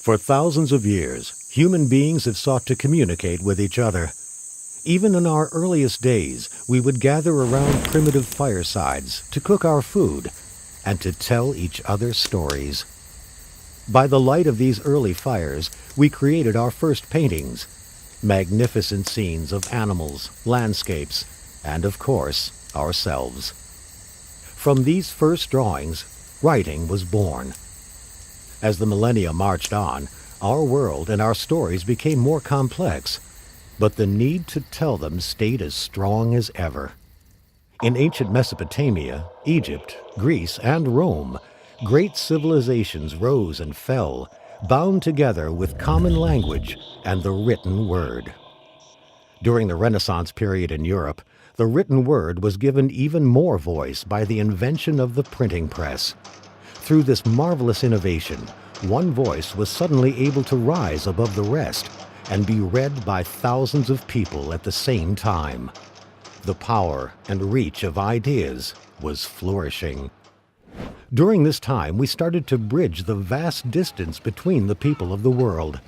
For thousands of years, human beings have sought to communicate with each other. Even in our earliest days, we would gather around primitive firesides to cook our food and to tell each other stories. By the light of these early fires, we created our first paintings, magnificent scenes of animals, landscapes, and of course, ourselves. From these first drawings, writing was born. As the millennia marched on, our world and our stories became more complex, but the need to tell them stayed as strong as ever. In ancient Mesopotamia, Egypt, Greece, and Rome, great civilizations rose and fell, bound together with common language and the written word. During the Renaissance period in Europe, the written word was given even more voice by the invention of the printing press. Through this marvelous innovation, one voice was suddenly able to rise above the rest and be read by thousands of people at the same time. The power and reach of ideas was flourishing. During this time, we started to bridge the vast distance between the people of the world,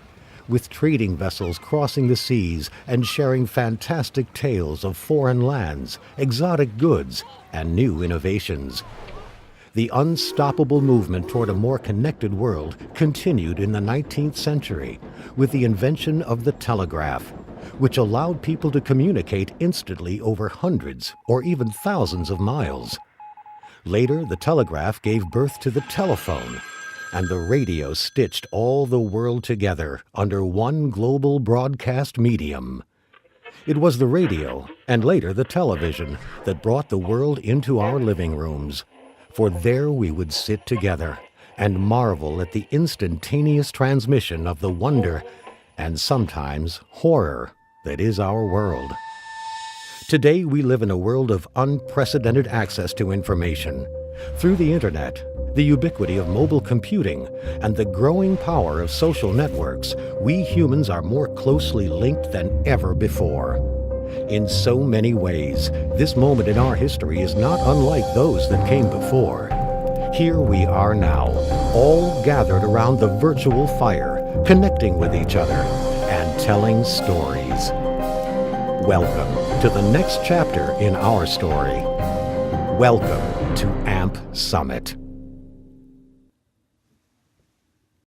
with trading vessels crossing the seas and sharing fantastic tales of foreign lands, exotic goods, and new innovations. The unstoppable movement toward a more connected world continued in the 19th century with the invention of the telegraph, which allowed people to communicate instantly over hundreds or even thousands of miles. Later, the telegraph gave birth to the telephone, and the radio stitched all the world together under one global broadcast medium. It was the radio, and later the television, that brought the world into our living rooms. For there we would sit together and marvel at the instantaneous transmission of the wonder and sometimes horror that is our world. Today we live in a world of unprecedented access to information. Through the internet, the ubiquity of mobile computing, and the growing power of social networks, we humans are more closely linked than ever before. In so many ways, this moment in our history is not unlike those that came before. Here we are now, all gathered around the virtual fire, connecting with each other and telling stories. Welcome to the next chapter in our story. Welcome to AMP Summit.